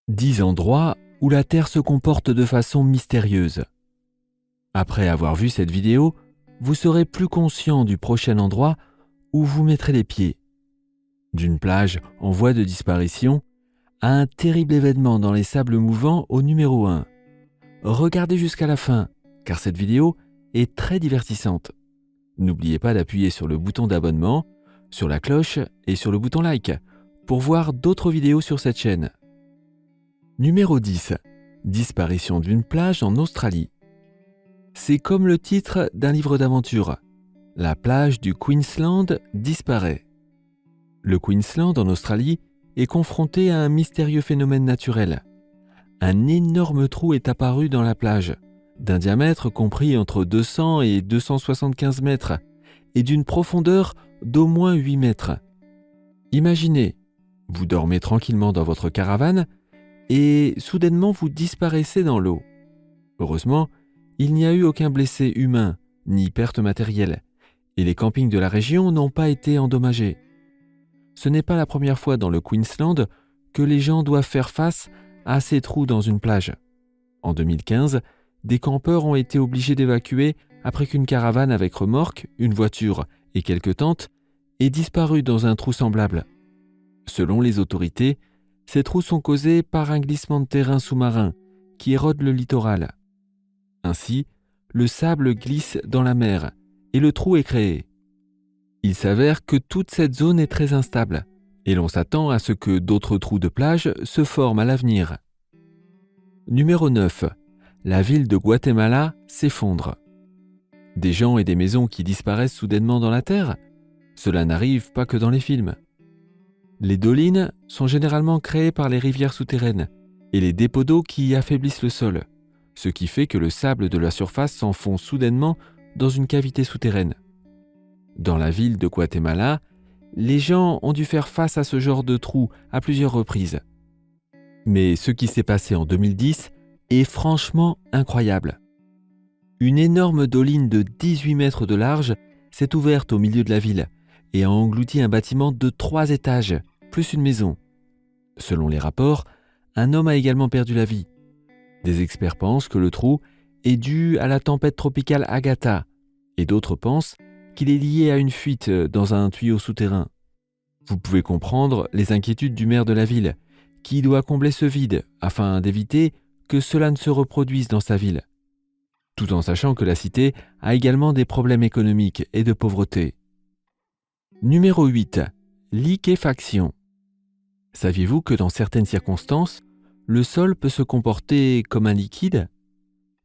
10 endroits où la Terre se comporte de façon mystérieuse. Après avoir vu cette vidéo, vous serez plus conscient du prochain endroit où vous mettrez les pieds. D'une plage en voie de disparition à un terrible événement dans les sables mouvants au numéro 1. Regardez jusqu'à la fin, car cette vidéo est très divertissante. N'oubliez pas d'appuyer sur le bouton d'abonnement, sur la cloche et sur le bouton like pour voir d'autres vidéos sur cette chaîne. Numéro 10. Disparition d'une plage en Australie. C'est comme le titre d'un livre d'aventure. La plage du Queensland disparaît. Le Queensland en Australie est confronté à un mystérieux phénomène naturel. Un énorme trou est apparu dans la plage, d'un diamètre compris entre 200 et 275 mètres et d'une profondeur d'au moins 8 mètres. Imaginez, vous dormez tranquillement dans votre caravane et soudainement vous disparaissez dans l'eau. Heureusement, il n'y a eu aucun blessé humain ni perte matérielle et les campings de la région n'ont pas été endommagés. Ce n'est pas la première fois dans le Queensland que les gens doivent faire face à ces trous dans une plage. En 2015, des campeurs ont été obligés d'évacuer après qu'une caravane avec remorque, une voiture et quelques tentes ait disparu dans un trou semblable. Selon les autorités, ces trous sont causés par un glissement de terrain sous-marin qui érode le littoral. Ainsi, le sable glisse dans la mer et le trou est créé. Il s'avère que toute cette zone est très instable et l'on s'attend à ce que d'autres trous de plage se forment à l'avenir. Numéro 9. La ville de Guatemala s'effondre. Des gens et des maisons qui disparaissent soudainement dans la terre? Cela n'arrive pas que dans les films. Les dolines sont généralement créées par les rivières souterraines et les dépôts d'eau qui affaiblissent le sol, ce qui fait que le sable de la surface s'enfonce soudainement dans une cavité souterraine. Dans la ville de Guatemala, les gens ont dû faire face à ce genre de trou à plusieurs reprises. Mais ce qui s'est passé en 2010 est franchement incroyable. Une énorme doline de 18 mètres de large s'est ouverte au milieu de la ville et a englouti un bâtiment de 3 étages, plus une maison. Selon les rapports, un homme a également perdu la vie. Des experts pensent que le trou est dû à la tempête tropicale Agatha et d'autres pensent qu'il est lié à une fuite dans un tuyau souterrain. Vous pouvez comprendre les inquiétudes du maire de la ville, qui doit combler ce vide afin d'éviter que cela ne se reproduise dans sa ville, tout en sachant que la cité a également des problèmes économiques et de pauvreté. Numéro 8. Liquéfaction. Saviez-vous que dans certaines circonstances, le sol peut se comporter comme un liquide?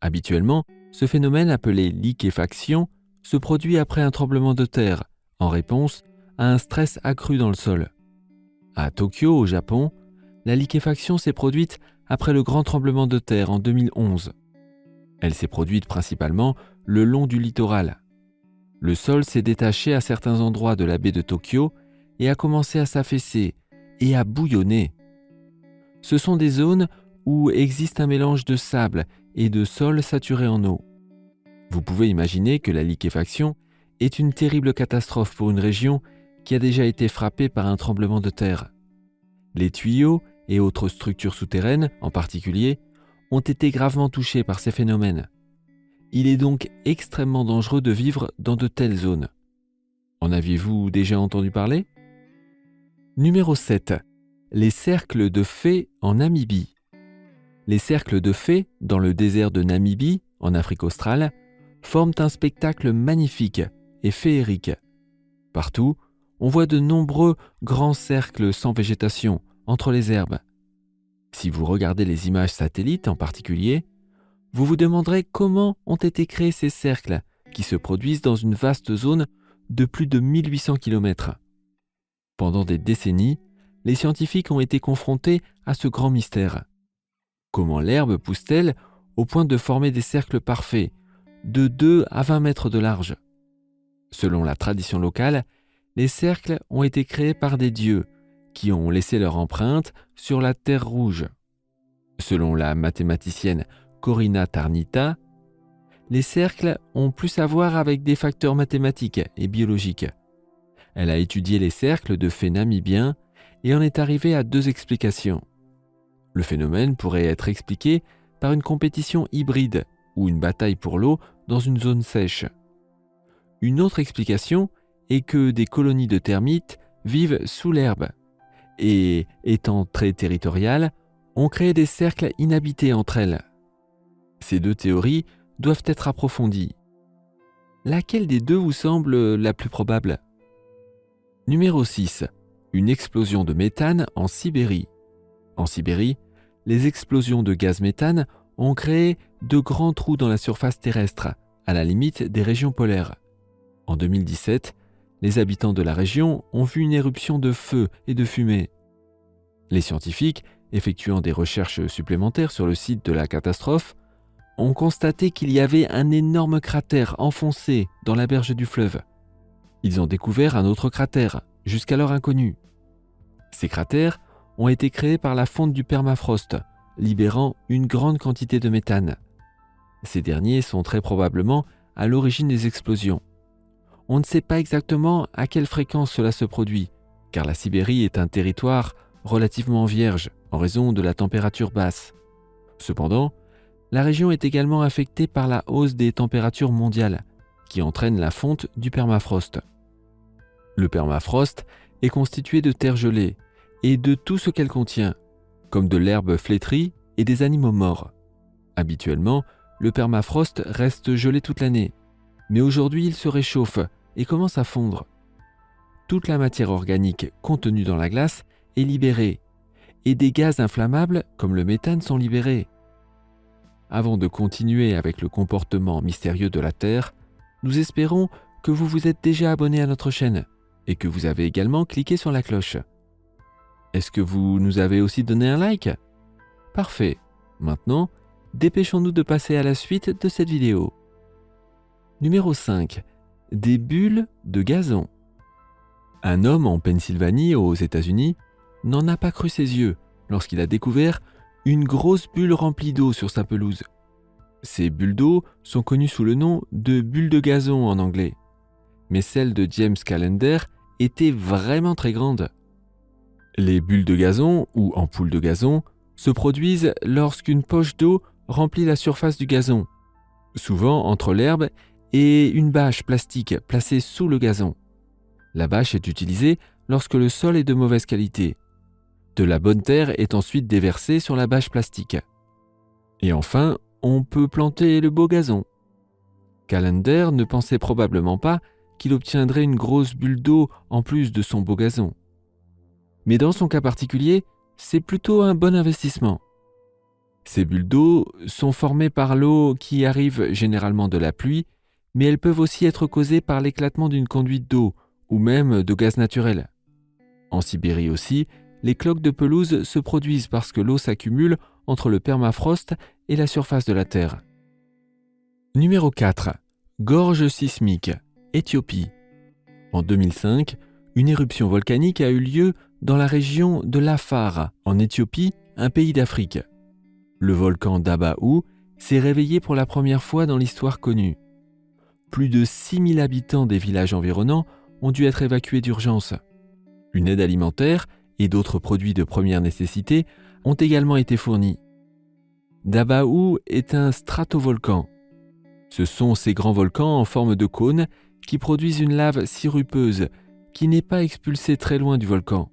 Habituellement, ce phénomène appelé liquéfaction se produit après un tremblement de terre, en réponse à un stress accru dans le sol. À Tokyo, au Japon, la liquéfaction s'est produite après le grand tremblement de terre en 2011. Elle s'est produite principalement le long du littoral. Le sol s'est détaché à certains endroits de la baie de Tokyo et a commencé à s'affaisser et à bouillonner. Ce sont des zones où existe un mélange de sable et de sol saturé en eau. Vous pouvez imaginer que la liquéfaction est une terrible catastrophe pour une région qui a déjà été frappée par un tremblement de terre. Les tuyaux et autres structures souterraines, en particulier, ont été gravement touchés par ces phénomènes. Il est donc extrêmement dangereux de vivre dans de telles zones. En aviez-vous déjà entendu parler? Numéro 7. Les cercles de fées en Namibie. Les cercles de fées, dans le désert de Namibie, en Afrique australe, forment un spectacle magnifique et féerique. Partout, on voit de nombreux grands cercles sans végétation, entre les herbes. Si vous regardez les images satellites en particulier, vous vous demanderez comment ont été créés ces cercles qui se produisent dans une vaste zone de plus de 1800 km. Pendant des décennies, les scientifiques ont été confrontés à ce grand mystère. Comment l'herbe pousse-t-elle au point de former des cercles parfaits, de 2 à 20 mètres de large? Selon la tradition locale, les cercles ont été créés par des dieux qui ont laissé leur empreinte sur la terre rouge. Selon la mathématicienne Corina Tarnita, les cercles ont plus à voir avec des facteurs mathématiques et biologiques. Elle a étudié les cercles de fées namibiens et en est arrivée à 2 explications. Le phénomène pourrait être expliqué par une compétition hybride ou une bataille pour l'eau dans une zone sèche. Une autre explication est que des colonies de termites vivent sous l'herbe et, étant très territoriales, ont créé des cercles inhabités entre elles. Ces deux théories doivent être approfondies. Laquelle des deux vous semble la plus probable? Numéro 6. Une explosion de méthane en Sibérie. En Sibérie, les explosions de gaz méthane ont créé de grands trous dans la surface terrestre, à la limite des régions polaires. En 2017, les habitants de la région ont vu une éruption de feu et de fumée. Les scientifiques, effectuant des recherches supplémentaires sur le site de la catastrophe, ont constaté qu'il y avait un énorme cratère enfoncé dans la berge du fleuve. Ils ont découvert un autre cratère, jusqu'alors inconnu. Ces cratères ont été créés par la fonte du permafrost, libérant une grande quantité de méthane. Ces derniers sont très probablement à l'origine des explosions. On ne sait pas exactement à quelle fréquence cela se produit, car la Sibérie est un territoire relativement vierge en raison de la température basse. Cependant, la région est également affectée par la hausse des températures mondiales, qui entraîne la fonte du permafrost. Le permafrost est constitué de terre gelée et de tout ce qu'elle contient, comme de l'herbe flétrie et des animaux morts. Habituellement, le permafrost reste gelé toute l'année, mais aujourd'hui il se réchauffe et commence à fondre. Toute la matière organique contenue dans la glace est libérée, et des gaz inflammables comme le méthane sont libérés. Avant de continuer avec le comportement mystérieux de la Terre, nous espérons que vous vous êtes déjà abonné à notre chaîne et que vous avez également cliqué sur la cloche. Est-ce que vous nous avez aussi donné un like? Parfait. Maintenant, dépêchons-nous de passer à la suite de cette vidéo. Numéro 5. Des bulles de gazon. Un homme en Pennsylvanie, aux États-Unis, n'en a pas cru ses yeux lorsqu'il a découvert une grosse bulle remplie d'eau sur sa pelouse. Ces bulles d'eau sont connues sous le nom de bulles de gazon en anglais. Mais celle de James Callender était vraiment très grande. Les bulles de gazon, ou ampoules de gazon, se produisent lorsqu'une poche d'eau remplit la surface du gazon, souvent entre l'herbe et une bâche plastique placée sous le gazon. La bâche est utilisée lorsque le sol est de mauvaise qualité. De la bonne terre est ensuite déversée sur la bâche plastique. Et enfin, on peut planter le beau gazon. Callender ne pensait probablement pas qu'il obtiendrait une grosse bulle d'eau en plus de son beau gazon. Mais dans son cas particulier, c'est plutôt un bon investissement. Ces bulles d'eau sont formées par l'eau qui arrive généralement de la pluie, mais elles peuvent aussi être causées par l'éclatement d'une conduite d'eau ou même de gaz naturel. En Sibérie aussi, les cloques de pelouse se produisent parce que l'eau s'accumule entre le permafrost et la surface de la Terre. Numéro 4. Gorge sismique, Éthiopie. En 2005, une éruption volcanique a eu lieu dans la région de l'Afar, en Éthiopie, un pays d'Afrique. Le volcan Dabaou s'est réveillé pour la première fois dans l'histoire connue. Plus de 6000 habitants des villages environnants ont dû être évacués d'urgence. Une aide alimentaire et d'autres produits de première nécessité ont également été fournis. Dabaou est un stratovolcan. Ce sont ces grands volcans en forme de cône qui produisent une lave sirupeuse qui n'est pas expulsée très loin du volcan.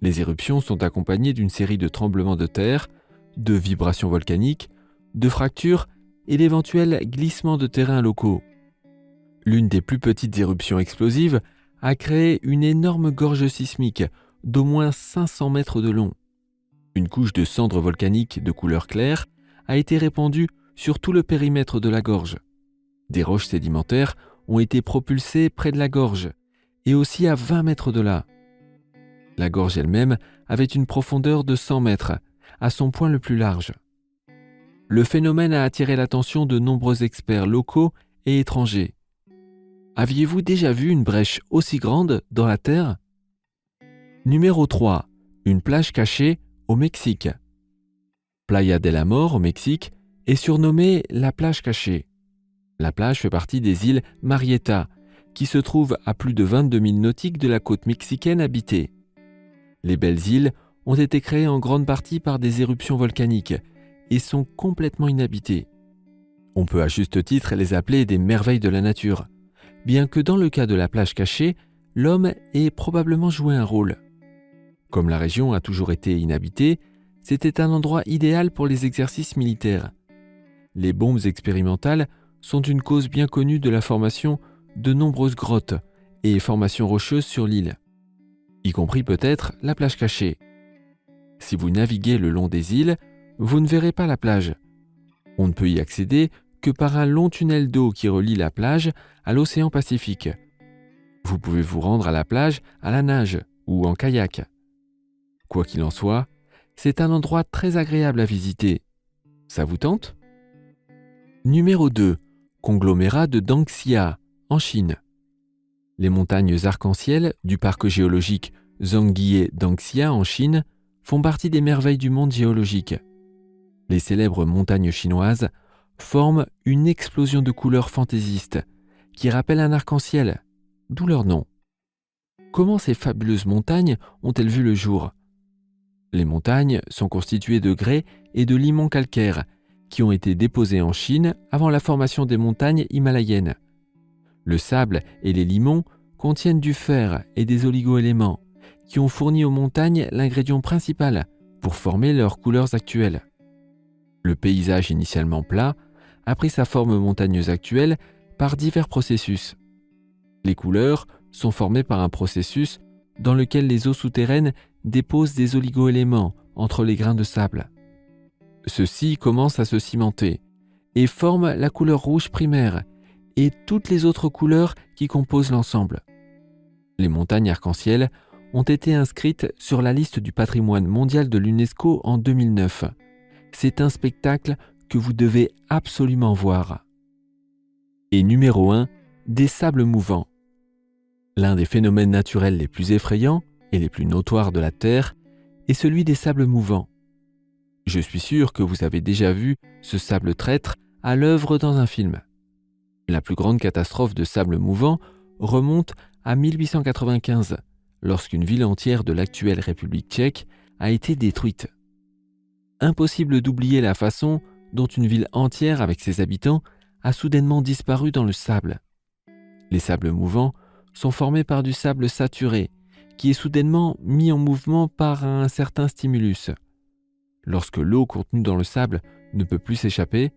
Les éruptions sont accompagnées d'une série de tremblements de terre, de vibrations volcaniques, de fractures et d'éventuels glissements de terrain locaux. L'une des plus petites éruptions explosives a créé une énorme gorge sismique d'au moins 500 mètres de long. Une couche de cendres volcaniques de couleur claire a été répandue sur tout le périmètre de la gorge. Des roches sédimentaires ont été propulsées près de la gorge et aussi à 20 mètres de là. La gorge elle-même avait une profondeur de 100 mètres, à son point le plus large. Le phénomène a attiré l'attention de nombreux experts locaux et étrangers. Aviez-vous déjà vu une brèche aussi grande dans la Terre? Numéro 3. Une plage cachée au Mexique. Playa del Amor au Mexique est surnommée la plage cachée. La plage fait partie des îles Marietta, qui se trouvent à plus de 22 000 nautiques de la côte mexicaine habitée. Les belles îles ont été créées en grande partie par des éruptions volcaniques et sont complètement inhabitées. On peut à juste titre les appeler des merveilles de la nature, bien que dans le cas de la plage cachée, l'homme ait probablement joué un rôle. Comme la région a toujours été inhabitée, c'était un endroit idéal pour les exercices militaires. Les bombes expérimentales sont une cause bien connue de la formation de nombreuses grottes et formations rocheuses sur l'île, y compris peut-être la plage cachée. Si vous naviguez le long des îles, vous ne verrez pas la plage. On ne peut y accéder que par un long tunnel d'eau qui relie la plage à l'océan Pacifique. Vous pouvez vous rendre à la plage à la nage ou en kayak. Quoi qu'il en soit, c'est un endroit très agréable à visiter. Ça vous tente ? Numéro 2. Conglomérat de Dangxia, en Chine. Les montagnes arc-en-ciel du parc géologique Zhangye Dangxia en Chine font partie des merveilles du monde géologique. Les célèbres montagnes chinoises forment une explosion de couleurs fantaisistes qui rappellent un arc-en-ciel, d'où leur nom. Comment ces fabuleuses montagnes ont-elles vu le jour ? Les montagnes sont constituées de grès et de limons calcaires qui ont été déposés en Chine avant la formation des montagnes himalayennes. Le sable et les limons contiennent du fer et des oligo-éléments qui ont fourni aux montagnes l'ingrédient principal pour former leurs couleurs actuelles. Le paysage initialement plat a pris sa forme montagneuse actuelle par divers processus. Les couleurs sont formées par un processus dans lequel les eaux souterraines déposent des oligo-éléments entre les grains de sable. Ceux-ci commencent à se cimenter et forment la couleur rouge primaire et toutes les autres couleurs qui composent l'ensemble. Les montagnes arc-en-ciel ont été inscrites sur la liste du patrimoine mondial de l'UNESCO en 2009. C'est un spectacle que vous devez absolument voir. Et numéro 1, des sables mouvants. L'un des phénomènes naturels les plus effrayants et les plus notoires de la Terre est celui des sables mouvants. Je suis sûr que vous avez déjà vu ce sable traître à l'œuvre dans un film. La plus grande catastrophe de sable mouvant remonte à 1895, lorsqu'une ville entière de l'actuelle République tchèque a été détruite. Impossible d'oublier la façon dont une ville entière avec ses habitants a soudainement disparu dans le sable. Les sables mouvants sont formés par du sable saturé, qui est soudainement mis en mouvement par un certain stimulus. Lorsque l'eau contenue dans le sable ne peut plus s'échapper,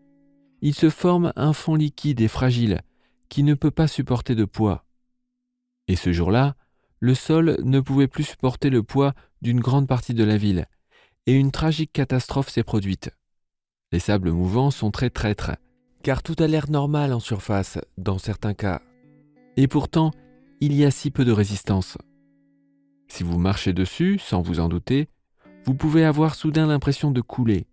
il se forme un fond liquide et fragile qui ne peut pas supporter de poids. Et ce jour-là, le sol ne pouvait plus supporter le poids d'une grande partie de la ville, et une tragique catastrophe s'est produite. Les sables mouvants sont très traîtres, car tout a l'air normal en surface dans certains cas. Et pourtant, il y a si peu de résistance. Si vous marchez dessus, sans vous en douter, vous pouvez avoir soudain l'impression de couler.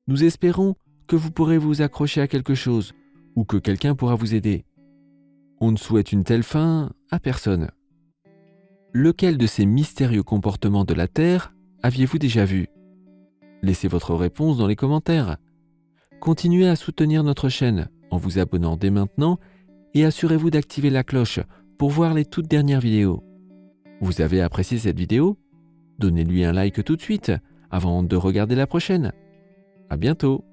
Nous espérons que vous pourrez vous accrocher à quelque chose ou que quelqu'un pourra vous aider. On ne souhaite une telle fin à personne. Lequel de ces mystérieux comportements de la Terre aviez-vous déjà vu ? Laissez votre réponse dans les commentaires. Continuez à soutenir notre chaîne en vous abonnant dès maintenant et assurez-vous d'activer la cloche pour voir les toutes dernières vidéos. Vous avez apprécié cette vidéo ? Donnez-lui un like tout de suite avant de regarder la prochaine. À bientôt.